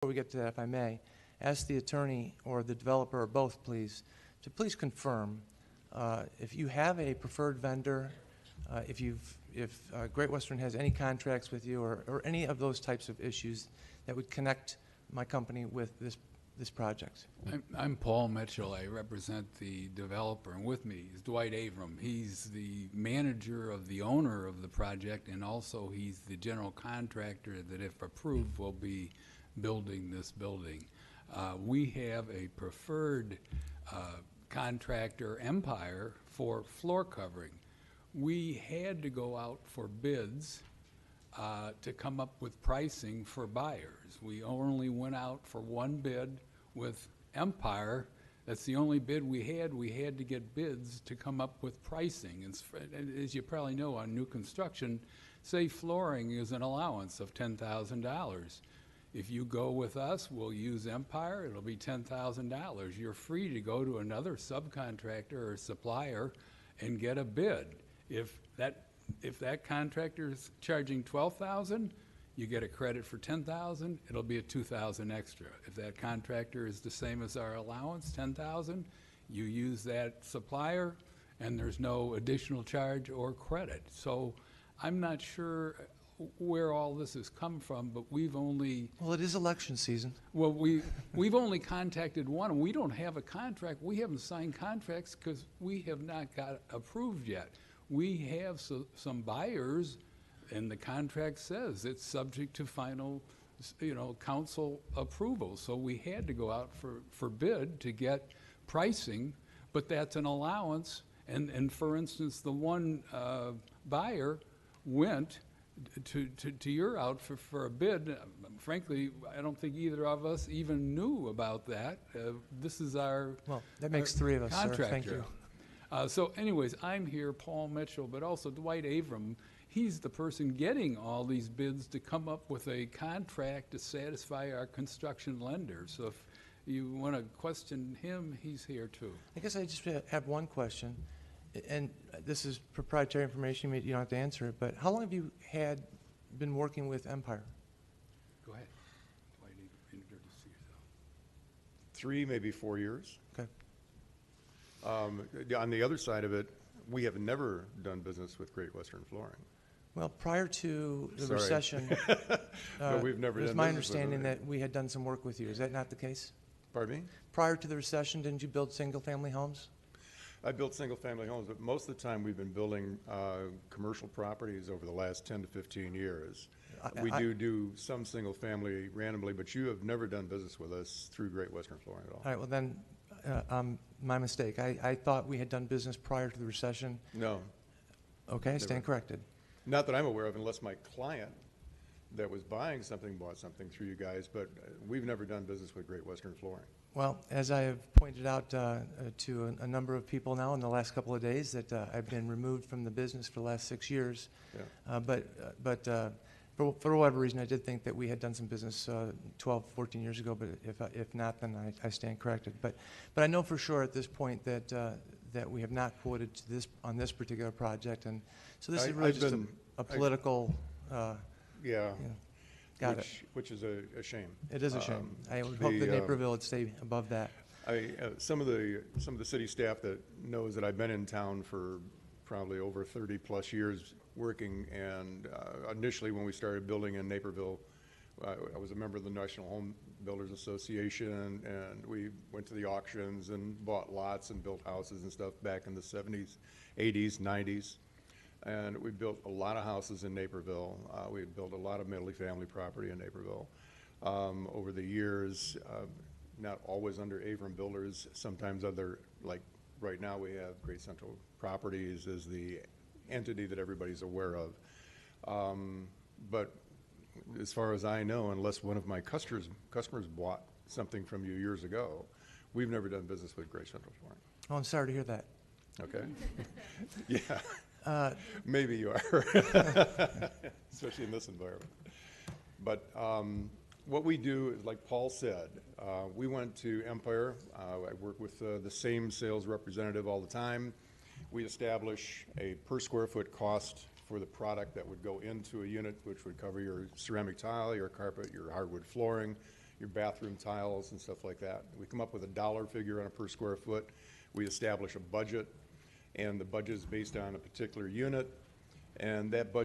before we get to that, if I may, ask the attorney or the developer or both, please, to please confirm if you have a preferred vendor, if Great Western has any contracts with you or any of those types of issues that would connect my company with this project. I'm Paul Mitchell. I represent the developer, and with me is Dwight Avram. He's the manager of the owner of the project, and also he's the general contractor that, if approved, will be building this building. We have a preferred contractor, Empire, for floor covering. We had to go out for bids to come up with pricing for buyers. We only went out for one bid with Empire. That's the only bid we had. We had to get bids to come up with pricing. And as you probably know, on new construction, say flooring is an allowance of $10,000. If you go with us, we'll use Empire, it'll be $10,000. You're free to go to another subcontractor or supplier and get a bid. If that contractor is charging $12,000, you get a credit for $10,000, it'll be a $2,000 extra. If that contractor is the same as our allowance, $10,000, you use that supplier and there's no additional charge or credit. So I'm not sure where all this has come from, but we've only... Well, it is election season. Well, we've only contacted one, and we don't have a contract. We haven't signed contracts because we have not got approved yet. We have some buyers, and the contract says it's subject to final, council approval. So we had to go out for bid to get pricing, but that's an allowance. And for instance, the one buyer went to your outfit for a bid. Frankly, I don't think either of us even knew about that. This is our Well, that makes three of us, contractor. sir. Thank you. So anyways, I'm here, Paul Mitchell, but also Dwight Avram. He's the person getting all these bids to come up with a contract to satisfy our construction lender. So if you want to question him, he's here too. I guess I just have one question, and this is proprietary information. You don't have to answer it, but how long have you been working with Empire? Go ahead. Dwight, introduce yourself. 3, maybe 4 years. Okay. On the other side of it, we have never done business with Great Western Flooring. Well, prior to the Sorry. recession, No, we've never it was done my business with understanding them. that we had done some work with you. Is that not the case? Pardon me? Prior to the recession, didn't you build single-family homes? I built single-family homes, but most of the time we've been building commercial properties over the last 10 to 15 years. We do some single-family randomly, but you have never done business with us through Great Western Flooring at all. All right, well then, my mistake. I thought we had done business prior to the recession. No, Okay, I stand corrected. not that I'm aware of, unless my client that was buying something bought something through you guys, but we've never done business with Great Western Flooring. Well, as I have pointed out to a number of people now in the last couple of days, that I've been removed from the business for the last 6 years. Yeah. But for whatever reason, I did think that we had done some business 12, 14 years ago. But if not, then I stand corrected. But I know for sure at this point that we have not quoted to on this particular project, and so this is really just a political. Yeah. Got it. Which is a shame. It is a shame. I would hope that Naperville would stay above that. Some of the city staff that knows that I've been in town for probably over 30 plus years working, and initially when we started building in Naperville, I was a member of the National Home Builders Association, and we went to the auctions and bought lots and built houses and stuff back in the 70s, 80s, 90s. And we built a lot of houses in Naperville. We built a lot of multifamily property in Naperville. Over the years, not always under Avram Builders, sometimes other, like right now we have Great Central Properties as the entity that everybody's aware of. But as far as I know, unless one of my customers bought something from you years ago, we've never done business with Great Central Flooring. Oh, I'm sorry to hear that. Okay. Yeah. Maybe you are, especially in this environment. But what we do is, like Paul said, we went to Empire. I work with the same sales representative all the time. We establish a per square foot cost for the product that would go into a unit, which would cover your ceramic tile, your carpet, your hardwood flooring, your bathroom tiles and stuff like that. We come up with a dollar figure on a per square foot. We establish a budget, and the budget is based on a particular unit, and that budget